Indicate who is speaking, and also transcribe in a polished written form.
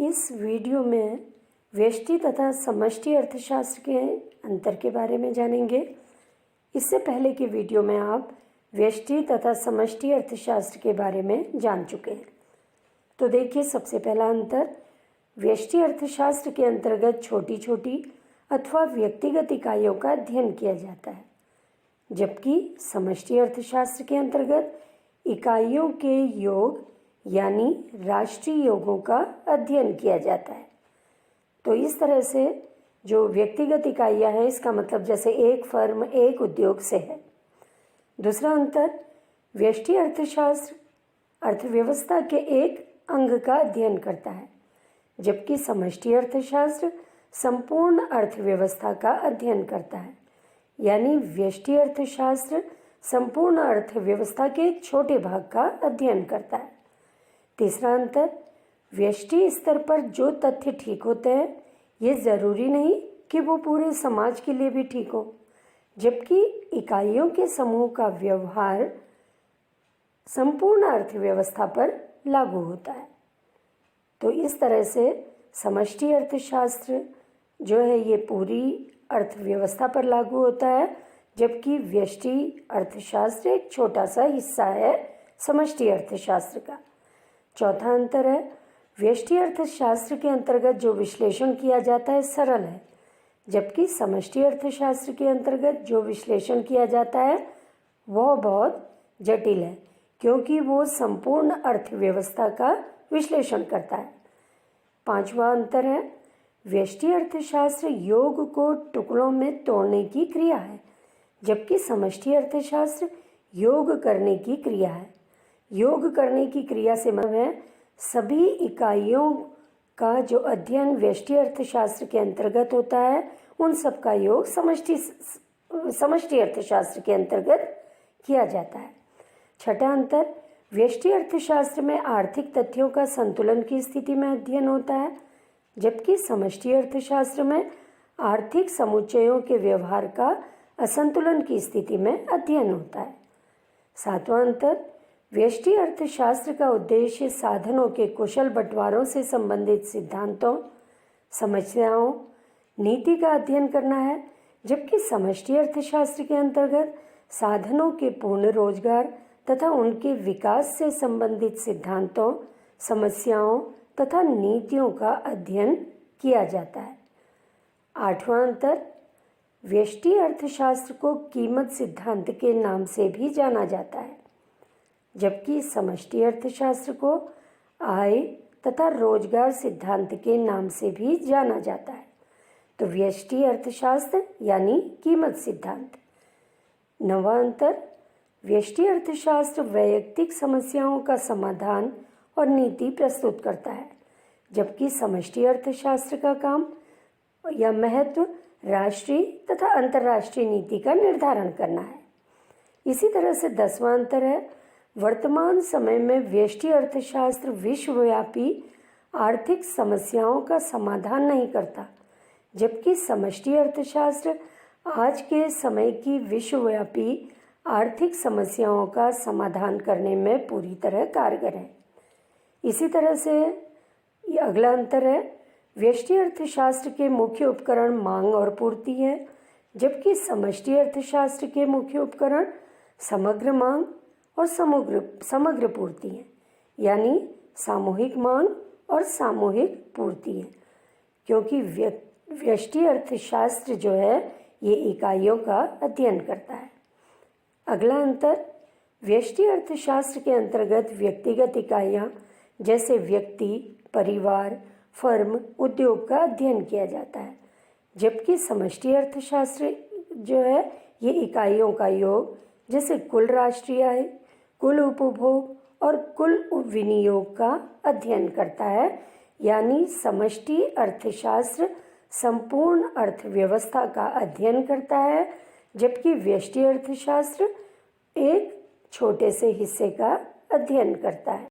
Speaker 1: इस वीडियो में व्यष्टि तथा समष्टि अर्थशास्त्र के अंतर के बारे में जानेंगे। इससे पहले की वीडियो में आप व्यष्टि तथा समष्टि अर्थशास्त्र के बारे में जान चुके हैं। तो देखिए, सबसे पहला अंतर, व्यष्टि अर्थशास्त्र के अंतर्गत छोटी छोटी अथवा व्यक्तिगत इकाइयों का अध्ययन किया जाता है, जबकि समष्टि अर्थशास्त्र के अंतर्गत इकाइयों के योग यानी राष्ट्रीय योगों का अध्ययन किया जाता है। तो इस तरह से जो व्यक्तिगत इकाइयाँ हैं, इसका मतलब जैसे एक फर्म एक उद्योग से है। दूसरा अंतर, व्यष्टि अर्थशास्त्र अर्थव्यवस्था के एक अंग का अध्ययन करता है, जबकि समष्टि अर्थशास्त्र संपूर्ण अर्थव्यवस्था का अध्ययन करता है। यानी व्यष्टि अर्थशास्त्र संपूर्ण अर्थव्यवस्था के एक छोटे भाग का अध्ययन करता है। तीसरा अंतर, व्यष्टि स्तर पर जो तथ्य ठीक होते हैं, ये ज़रूरी नहीं कि वो पूरे समाज के लिए भी ठीक हो, जबकि इकाइयों के समूह का व्यवहार संपूर्ण अर्थव्यवस्था पर लागू होता है। तो इस तरह से समष्टि अर्थशास्त्र जो है ये पूरी अर्थव्यवस्था पर लागू होता है, जबकि व्यष्टि अर्थशास्त्र एक छोटा सा हिस्सा है समष्टि अर्थशास्त्र का। चौथा अंतर है, व्यष्टि अर्थशास्त्र के अंतर्गत जो विश्लेषण किया जाता है सरल है, जबकि समष्टि अर्थशास्त्र के अंतर्गत जो विश्लेषण किया जाता है वह बहुत जटिल है, क्योंकि वो संपूर्ण अर्थव्यवस्था का विश्लेषण करता है। पांचवा अंतर है, व्यष्टि अर्थशास्त्र योग को टुकड़ों में तोड़ने की क्रिया है, जबकि समष्टि अर्थशास्त्र योग करने की क्रिया है। योग करने की क्रिया से मतलब है सभी इकाइयों का जो अध्ययन व्यष्टि अर्थशास्त्र के अंतर्गत होता है, उन सब का योग समष्टि अर्थशास्त्र के अंतर्गत किया जाता है। छठा अंतर, व्यष्टि अर्थशास्त्र में आर्थिक तथ्यों का संतुलन की स्थिति में अध्ययन होता है, जबकि समष्टि अर्थशास्त्र में आर्थिक समुच्चयों के व्यवहार का असंतुलन की स्थिति में अध्ययन होता है। सातवां अंतर, व्यष्टि अर्थशास्त्र का उद्देश्य साधनों के कुशल बंटवारों से संबंधित सिद्धांतों, समस्याओं, नीति का अध्ययन करना है, जबकि समष्टि अर्थशास्त्र के अंतर्गत साधनों के पूर्ण रोजगार तथा उनके विकास से संबंधित सिद्धांतों, समस्याओं तथा नीतियों का अध्ययन किया जाता है। आठवां अंतर, व्यष्टि अर्थशास्त्र को कीमत सिद्धांत के नाम से भी जाना जाता है, जबकि समष्टि अर्थशास्त्र को आय तथा रोजगार सिद्धांत के नाम से भी जाना जाता है। तो व्यष्टि अर्थशास्त्र यानी कीमत सिद्धांत। नवां अंतर, व्यष्टि अर्थशास्त्र वैयक्तिक समस्याओं का समाधान और नीति प्रस्तुत करता है, जबकि समष्टि अर्थशास्त्र का काम या महत्व राष्ट्रीय तथा अंतर्राष्ट्रीय नीति का निर्धारण करना है। इसी तरह से 10वां अंतर है, वर्तमान समय में व्यष्टि अर्थशास्त्र विश्वव्यापी आर्थिक समस्याओं का समाधान नहीं करता, जबकि समष्टि अर्थशास्त्र आज के समय की विश्वव्यापी आर्थिक समस्याओं का समाधान करने में पूरी तरह कारगर है। इसी तरह से ये अगला अंतर है, व्यष्टि अर्थशास्त्र के मुख्य उपकरण मांग और पूर्ति है, जबकि समष्टि अर्थशास्त्र के मुख्य उपकरण समग्र मांग और समग्र पूर्ति है, यानी सामूहिक मांग और सामूहिक पूर्ति है, क्योंकि व्यष्टि अर्थशास्त्र जो है ये इकाइयों का अध्ययन करता है। अगला अंतर, व्यष्टि अर्थशास्त्र के अंतर्गत व्यक्तिगत इकाइयाँ जैसे व्यक्ति, परिवार, फर्म, उद्योग का अध्ययन किया जाता है, जबकि समष्टि अर्थशास्त्र जो है ये इकाइयों का योग जैसे कुल राष्ट्रीय आय, कुल उपभोग और कुल विनियोग का अध्ययन करता है। यानी समष्टि अर्थशास्त्र संपूर्ण अर्थव्यवस्था का अध्ययन करता है, जबकि व्यष्टि अर्थशास्त्र एक छोटे से हिस्से का अध्ययन करता है।